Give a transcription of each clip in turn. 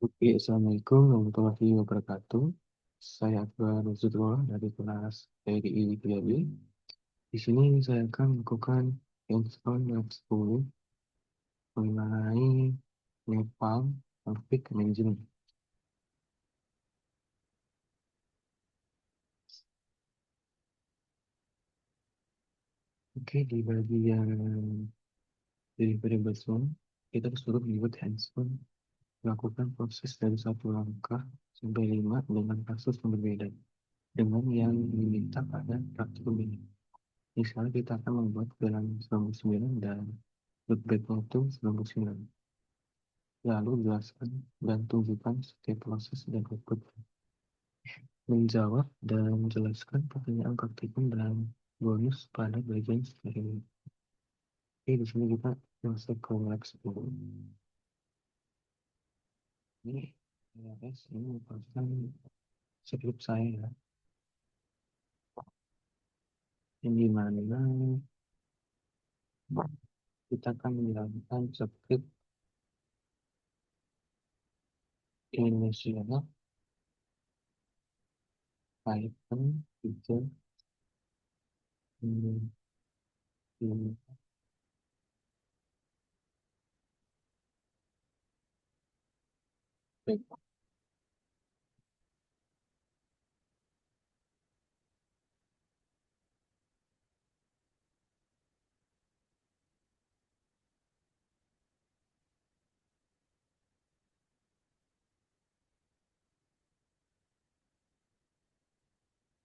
Oke, Assalamualaikum warahmatullahi wabarakatuh. Saya Akbar Nuzulullah dari kelas TDI IPB. Di sini saya akan melakukan hands-on lab 10 mengenai Nepal Conflict Management. Oke, di bagian delivery basement, kita disuruh membuat hands-on melakukan proses dari satu langkah sampai 5 dengan kasus yang berbeda dengan yang diminta pada praktikum ini. Misalnya kita akan membuat bilangan 99 dan feedbacknya itu 99. Lalu jelaskan dan tunjukkan setiap proses dan output. Menjawab dan menjelaskan pertanyaan praktikum dan bonus pada bagian selanjutnya. Oke, di sini kita masuk ke lab 10. Ini guys, ini merupakan skrip saya ya. Yang dimana kita akan menjalankan skrip inisial Python 3 ini.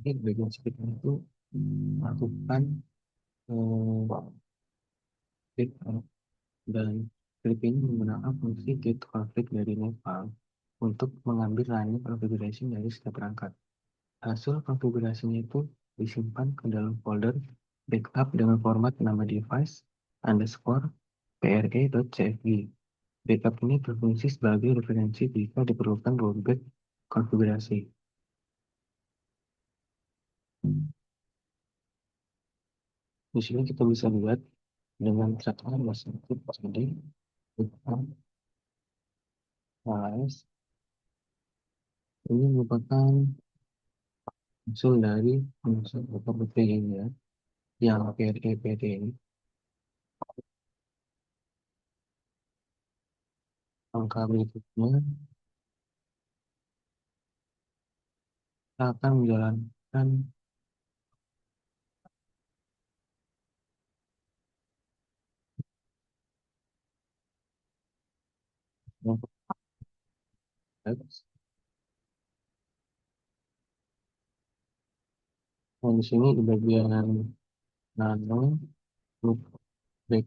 Jadi bagian skripnya itu melakukan get dan Filipina menggunakan fungsi get conflict dari Nepal untuk mengambil running konfigurasi dari setiap perangkat. Hasil konfigurasinya itu disimpan ke dalam folder backup dengan format nama device underscore pre.cfg. Backup ini berfungsi sebagai referensi jika diperlukan rollback konfigurasi. Di sini kita bisa lihat dengan catatan bahasa itu jadi backup files ini merupakan hasil dari unsur OpenBT ini ya, yang PREPT ini. Langkah berikutnya, kita akan menjalankan yang kompleks. Nah, di sini di bagian nano, loop back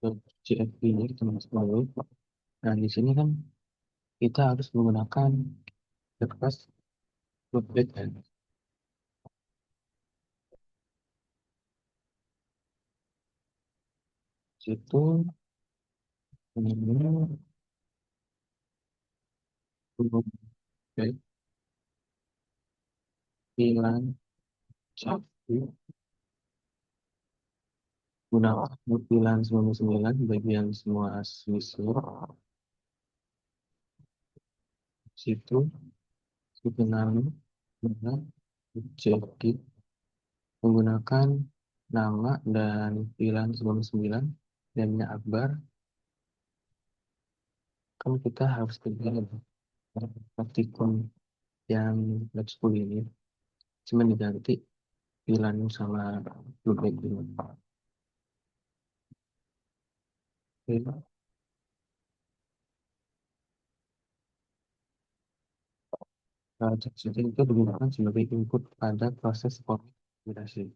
ke CFP ini kita masuk dulu. Nah, di sini kan kita harus menggunakan request loop back kan. Situ ini loop back bilang CFP gunakan bilang 99 bagian semua siswa situ dikenali dengan jadi menggunakan nama dan pilihan 99 dan Akbar. Kan kita harus kerja praktikum yang lab 10 ini cuma diganti pilihan sama feedback dulu. Oke. Jadi itu digunakan sebagai input pada proses validasi.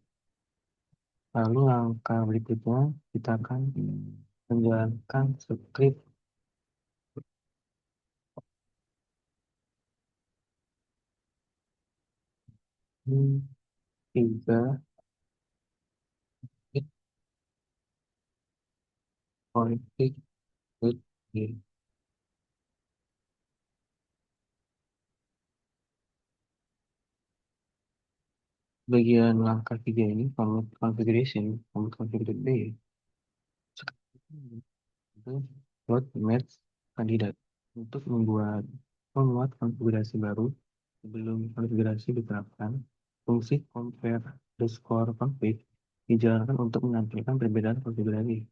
Lalu langkah berikutnya kita akan menjalankan script tiga politik with di bagian langkah tiga ini configuration configuration itu buat match kandidat. Untuk memuat konfigurasi baru sebelum konfigurasi diterapkan, fungsi compare underscore config dijalankan untuk menampilkan perbedaan konfigurasi.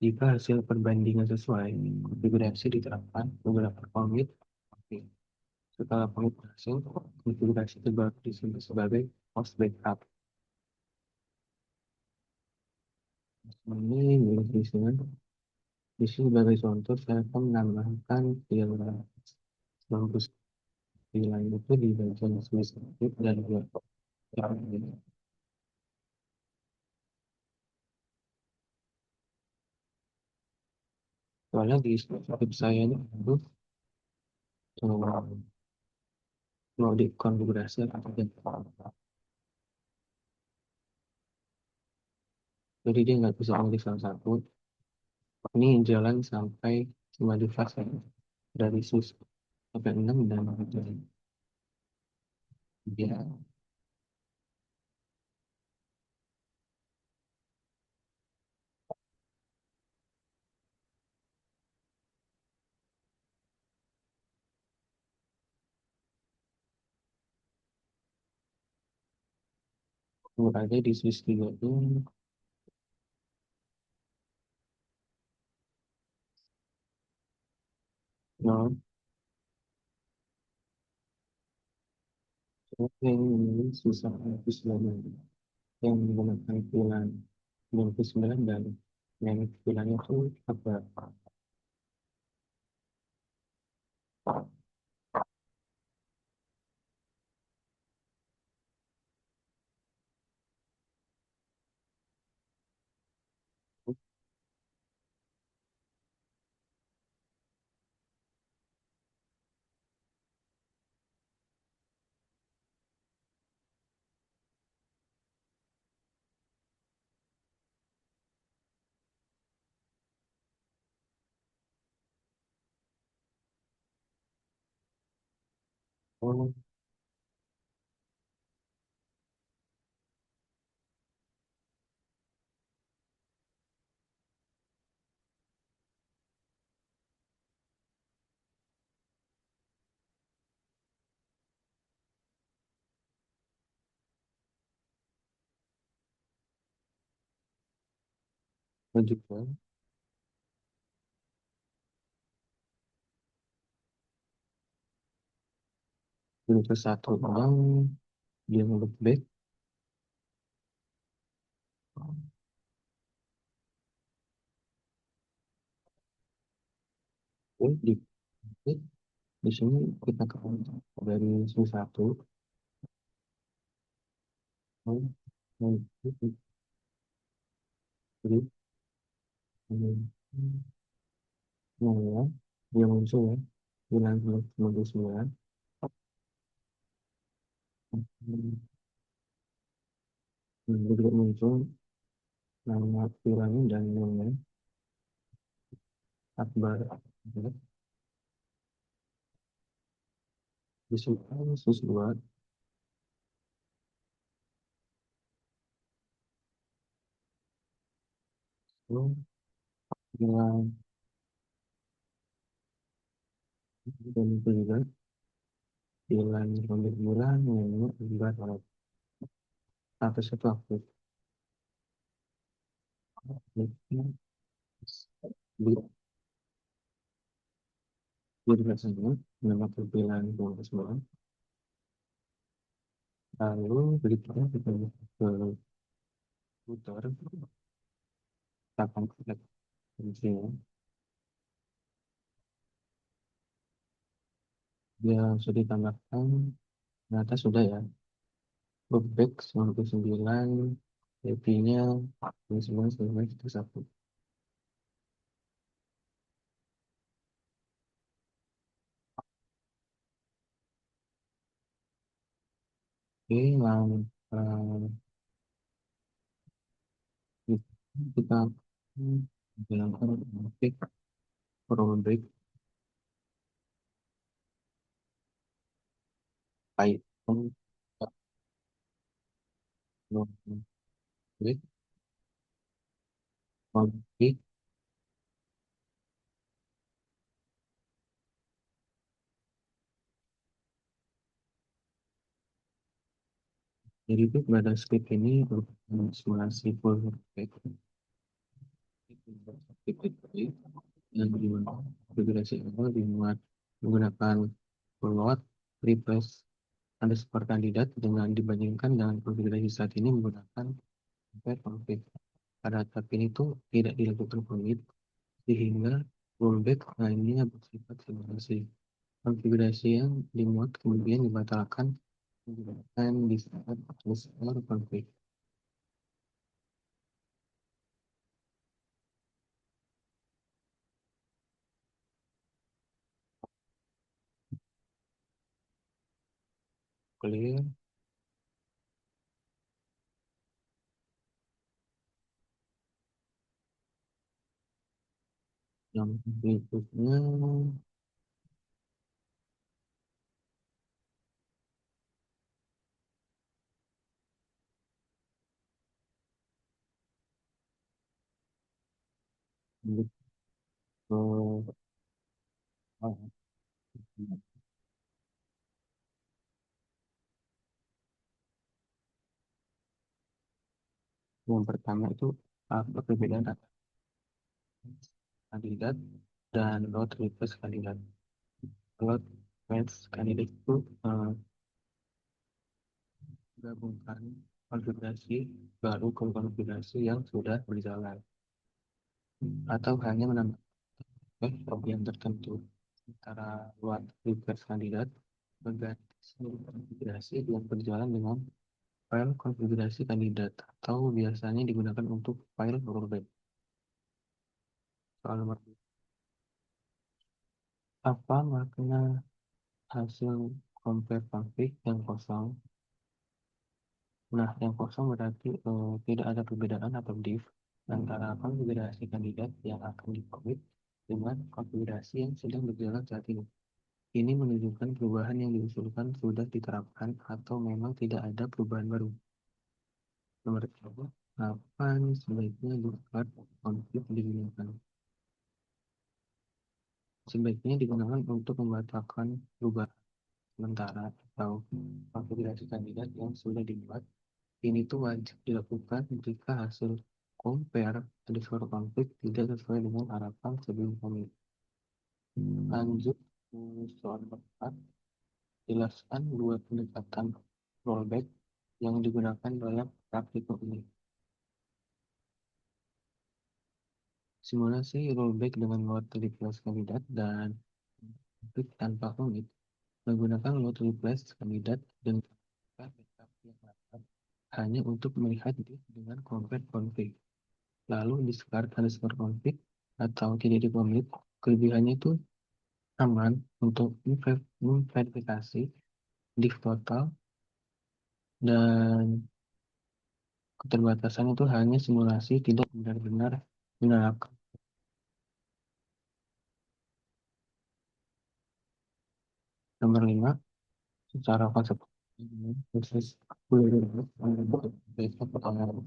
Jika hasil perbandingan sesuai, konfigurasi diterapkan beberapa commit config. Setelah commit berhasil, konfigurasi terbaru disimpan sebagai host backup. Ini milik di sini. Di sini sebagai contoh, saya akan menambahkan file bagus file itu di bagian script dan buat soalnya di script saya ini itu mau dikonfigurasi atau tidak. Jadi dia nggak bisa milih salah satu. Ini jalan sampai cuma di fase dari sus sampai 6 dan itu dia ada di sus 3 itu nol yang memilih susah sus 9 yang menggunakan pilihan 99 dan yang pilihannya itu apa oh juga untuk satu orang dia look back di di sini kita ke dari sus 1 jadi ya dia muncul ya 99 juga muncul nama filenya dan namanya Akbar disukai sus 2 itu bilang dan itu juga bilang pembulan yang akibat oleh status itu aktif di juga sama nama pilihan 29 lalu berikutnya kita ke router kita konflik fungsinya dia sudah ditambahkan ternyata sudah ya loopback 99 IP-nya 99 itu satu. Oke, kita jalankan loopback rollback Python rollback config Jadi itu pada script ini merupakan simulasi full text yang dimana konfigurasi awal dimuat menggunakan float replace underscore kandidat dengan dibandingkan dengan konfigurasi saat ini menggunakan compare config. Pada tahap ini tuh tidak dilakukan commit sehingga rollback hanya bersifat simulasi. Konfigurasi yang dimuat kemudian dibatalkan menggunakan di saat underscore config. Clear. Yang berikutnya untuk yang pertama itu apa perbedaan antara kandidat dan load request kandidat. Load request kandidat itu gabungkan konfigurasi baru ke konfigurasi yang sudah berjalan atau hanya menambahkan bagian tertentu. Sementara load request kandidat mengganti seluruh konfigurasi yang berjalan dengan file konfigurasi kandidat atau biasanya digunakan untuk file rollback. Soal nomor apa makna hasil compare config yang kosong? Nah, yang kosong berarti tidak ada perbedaan atau diff antara konfigurasi kandidat yang akan di-commit dengan konfigurasi yang sedang berjalan saat ini. Ini menunjukkan perubahan yang diusulkan sudah diterapkan atau memang tidak ada perubahan baru. Nomor 2, kapan sebaiknya discard konflik digunakan? Sebaiknya digunakan untuk membatalkan perubahan sementara atau konfigurasi kandidat yang sudah dibuat. Ini tuh wajib dilakukan jika hasil compare underscore config tidak sesuai dengan harapan sebelum commit. Lanjut ke soal keempat, jelaskan dua pendekatan rollback yang digunakan dalam praktikum ini. Simulasi rollback dengan load replace kandidat dan config tanpa commit menggunakan load replace kandidat dengan backup yang lengkap hanya untuk melihat dengan compare config. Lalu discard underscore config atau tidak di-commit, kelebihannya itu aman untuk memverifikasi diff total dan keterbatasan itu hanya simulasi tidak benar-benar menerapkan. Nomor 5, secara konsep proses besok pertanyaan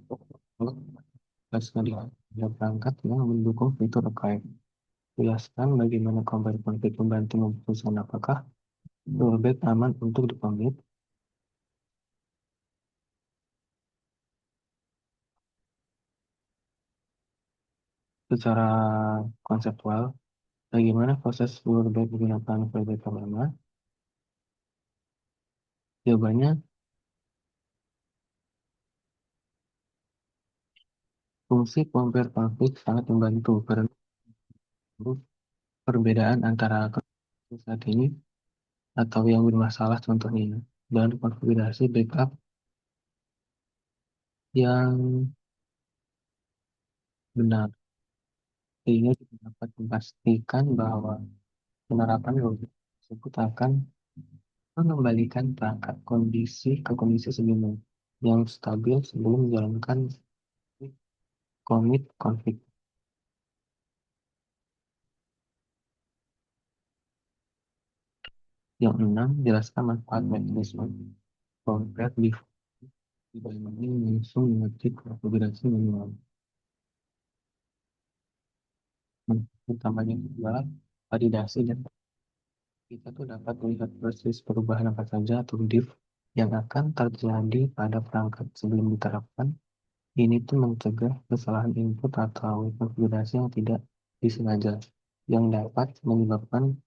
ada perangkat yang mendukung fitur archive. Jelaskan bagaimana compare config membantu memutuskan apakah rollback aman untuk di-commit. Secara konseptual, bagaimana proses rollback menggunakan variabel lama? Jawabannya, fungsi compare config sangat membantu karena perbedaan antara konfigurasi saat ini atau yang bermasalah contohnya dan konfigurasi backup yang benar sehingga kita dapat memastikan bahwa penerapan rollback tersebut akan mengembalikan perangkat kondisi ke kondisi sebelumnya yang stabil sebelum menjalankan commit config. Yang 6, jelaskan manfaat mekanisme compare dibanding langsung mengetik konfigurasi manual. Utamanya adalah validasi dan kita tuh dapat melihat proses perubahan apa saja atau diff yang akan terjadi pada perangkat sebelum diterapkan. Ini tuh mencegah kesalahan input atau konfigurasi yang tidak disengaja, yang dapat menyebabkan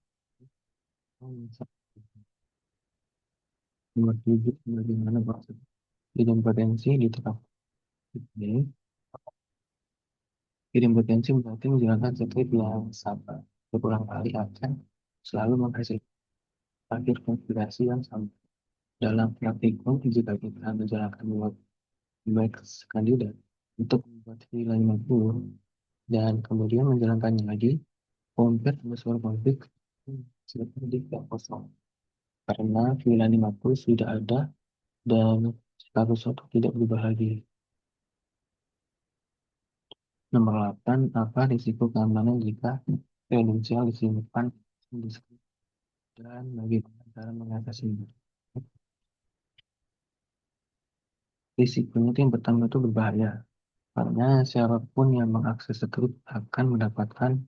nomor 7 bagaimana proses idempotensi diterapkan. Ini idempotensi berarti menjalankan script yang sama berulang kali akan selalu menghasilkan akhir konfigurasi yang sama. Dalam praktikum, jika kita menjalankan web kandidat untuk membuat nilai 50 dan kemudian menjalankannya lagi, compare underscore config seperti kosong. Karena nilai 50 sudah ada dan status satu tidak berubah lagi. Nomor 8, apa risiko keamanan jika kredensial disimpan di script dan bagaimana cara mengatasinya? Risikonya itu yang pertama itu berbahaya, karena siapapun yang mengakses script akan mendapatkan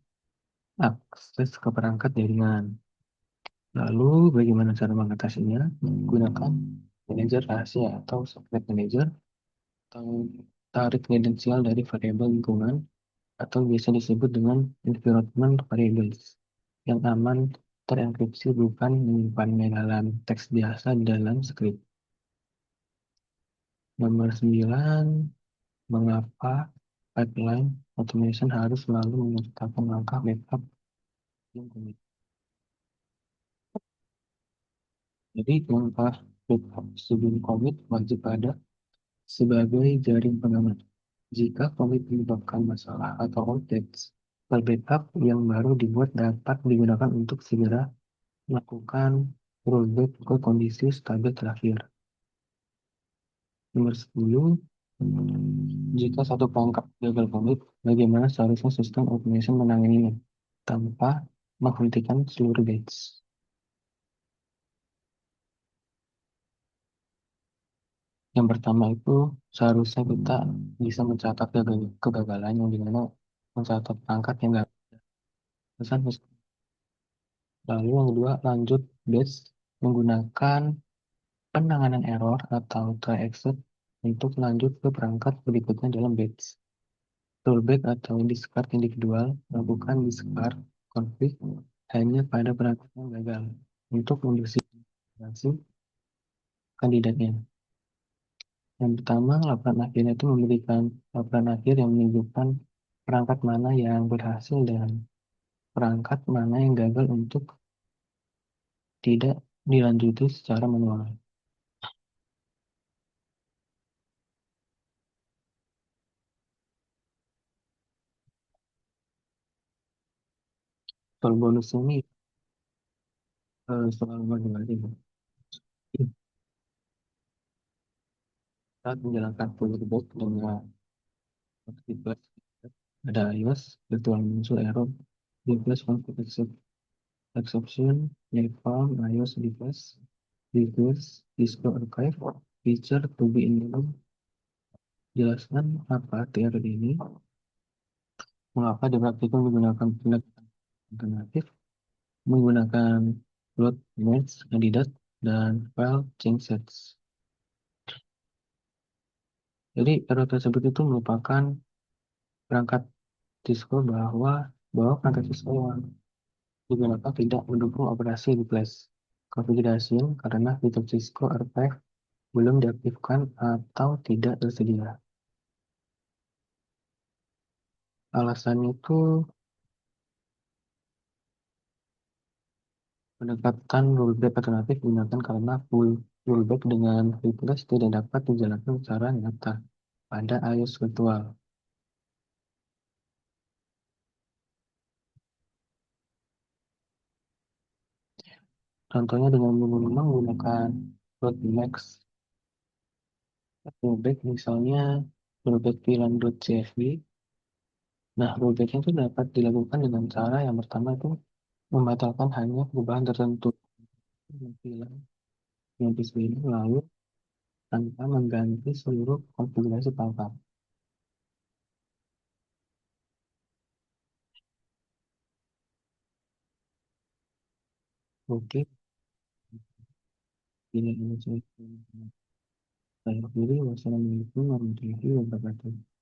akses ke perangkat jaringan. Lalu, bagaimana cara mengatasinya? Gunakan manajer rahasia atau secret manager, atau tarik kredensial dari variabel lingkungan, atau biasa disebut dengan environment variables, yang aman terenkripsi bukan menyimpannya dalam teks biasa di dalam script. Nomor 9, mengapa pipeline automation harus selalu menyertakan langkah backup yang komit. Jadi langkah backup sebelum commit wajib ada sebagai jaring pengaman. Jika commit menyebabkan masalah atau outage, file backup yang baru dibuat dapat digunakan untuk segera melakukan rollback ke kondisi stabil terakhir. Nomor 10, jika satu perangkat gagal commit, bagaimana seharusnya sistem automation menanganinya tanpa menghentikan seluruh batch? Yang pertama itu seharusnya kita bisa mencatat kegagalan yang dimana mencatat perangkat yang nggak pesan. Lalu yang kedua lanjut batch menggunakan penanganan error atau try exit untuk lanjut ke perangkat berikutnya dalam batch. Rollback atau discard individual melakukan discard config hanya pada perangkat yang gagal untuk membersihkan kandidatnya. Yang pertama, laporan akhirnya itu memberikan laporan akhir yang menunjukkan perangkat mana yang berhasil dan perangkat mana yang gagal untuk tidak dilanjuti secara manual. Soal bonus ini soal bagaimana saat menjalankan full reboot dengan aktivitas ada iOS, virtual muncul error, device config exception, napalm, iOS device, device, Disco archive, feature to be enabled. Jelaskan apa TR ini, mengapa dipraktikkan menggunakan pendekatan alternatif, menggunakan load merge kandidat, dan file change sets. Jadi error tersebut itu merupakan perangkat Cisco bahwa perangkat Cisco yang digunakan tidak mendukung operasi di flash configuration karena fitur Cisco archive belum diaktifkan atau tidak tersedia. Alasannya itu pendekatan rollback alternatif digunakan karena full rollback dengan refresh tidak dapat dijalankan secara nyata pada iOS virtual. Contohnya dengan menggunakan rollback rollback misalnya rollback VLAN.cfg. Nah, rollbacknya itu dapat dilakukan dengan cara yang pertama itu membatalkan hanya perubahan tertentu VLAN yang display lalu tanpa mengganti seluruh konfigurasi perangkat. Oke, Ini saya pilih. Wassalamualaikum warahmatullahi wabarakatuh.